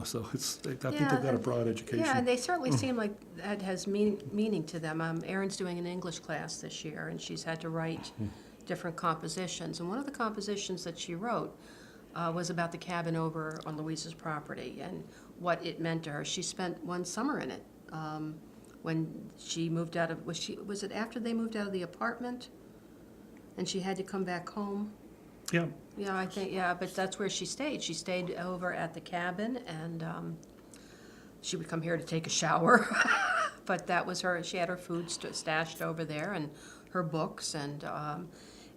So I think they've got a broad education. Yeah, and they certainly seem like that has meaning to them. Erin's doing an English class this year, and she's had to write different compositions. And one of the compositions that she wrote was about the cabin over on Louise's property and what it meant to her. She spent one summer in it when she moved out of, was it after they moved out of the apartment and she had to come back home? Yeah. Yeah, I think, but that's where she stayed. She stayed over at the cabin, and she would come here to take a shower. But that was her, she had her food stashed over there and her books, and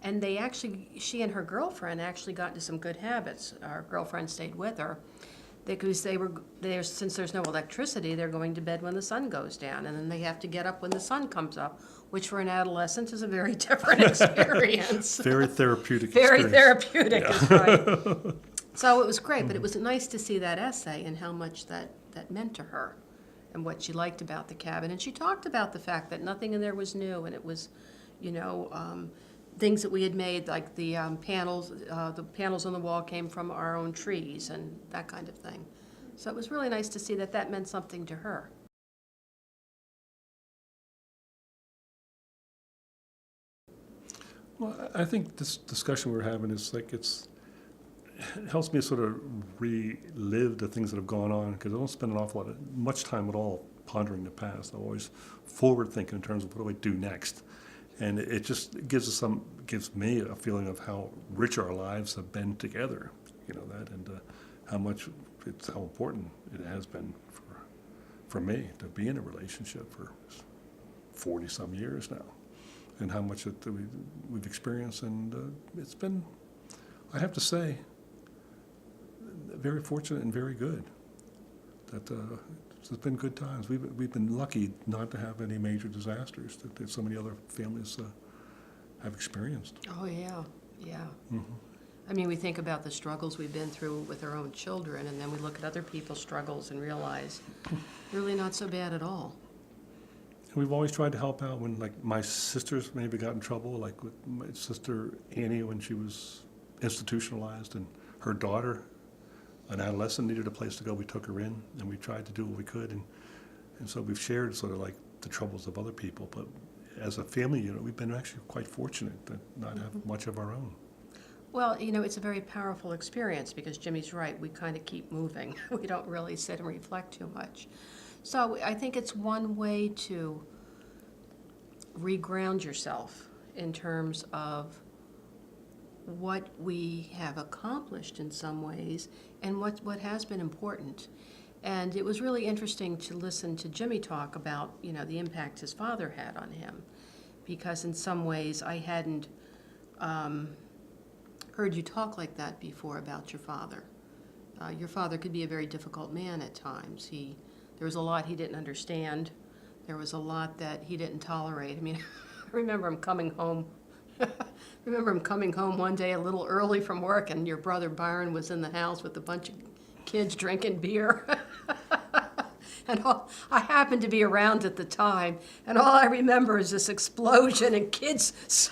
And they actually, she and her girlfriend actually got into some good habits. Our girlfriend stayed with her. Because they were there, since there's no electricity, they're going to bed when the sun goes down, and then they have to get up when the sun comes up, which for an adolescent is a very different experience. Very therapeutic Very experience. therapeutic, is right. So it was great, but it was nice to see that essay and how much that meant to her and what she liked about the cabin. And she talked about the fact that nothing in there was new, and it was, things that we had made, like the panels on the wall came from our own trees and that kind of thing. So it was really nice to see that meant something to her. Well, I think this discussion we're having is like it helps me sort of relive the things that have gone on, because I don't spend much time at all pondering the past. I'm always forward thinking in terms of what do I do next. And it just gives me a feeling of how rich our lives have been together, and how important it has been for me to be in a relationship for 40 some years now, and how much we've experienced. And it's been, I have to say, very fortunate and very good. That it's been good times. We've been lucky not to have any major disasters that so many other families have experienced. Oh, yeah, yeah. Mm-hmm. I mean, we think about the struggles we've been through with our own children, and then we look at other people's struggles and realize really not so bad at all. We've always tried to help out when, like, my sisters maybe got in trouble, like with my sister Annie when she was institutionalized, and her daughter, an adolescent, needed a place to go. We took her in, and we tried to do what we could, and so we've shared sort of like the troubles of other people. But as a family unit, we've been actually quite fortunate to not have much of our own. Well, it's a very powerful experience because Jimmy's right. We kind of keep moving. We don't really sit and reflect too much. So I think it's one way to reground yourself in terms of what we have accomplished in some ways and what has been important. And it was really interesting to listen to Jimmy talk about, the impact his father had on him, because in some ways I hadn't heard you talk like that before about your father. Your father could be a very difficult man at times. There was a lot he didn't understand. There was a lot that he didn't tolerate. I mean, I remember him coming home one day a little early from work, and your brother Byron was in the house with a bunch of kids drinking beer. And I happened to be around at the time, and all I remember is this explosion and kids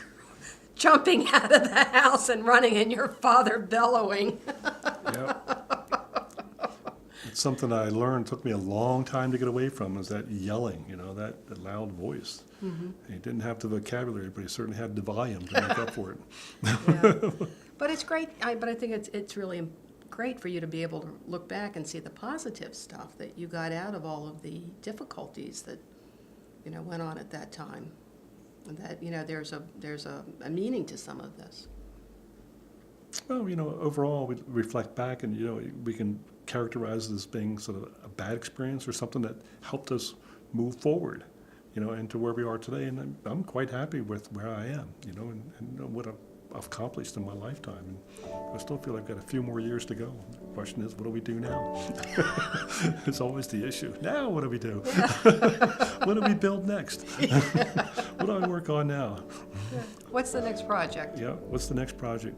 jumping out of the house and running, and your father bellowing. Yep. It's something I learned, took me a long time to get away from, is that yelling, that loud voice. Mm-hmm. He didn't have the vocabulary, but he certainly had the volume to make up for it. Yeah. But it's great. But I think it's really great for you to be able to look back and see the positive stuff that you got out of all of the difficulties that went on at that time, and that there's a meaning to some of this. Well, overall, we reflect back, and we can characterize it as being sort of a bad experience or something that helped us move forward, into where we are today. And I'm quite happy with where I am, and what I've accomplished in my lifetime. And I still feel I've got a few more years to go. The question is, what do we do now? It's always the issue. Now, what do we do? What do we build next? What do I work on now? What's the next project? Yeah, what's the next project?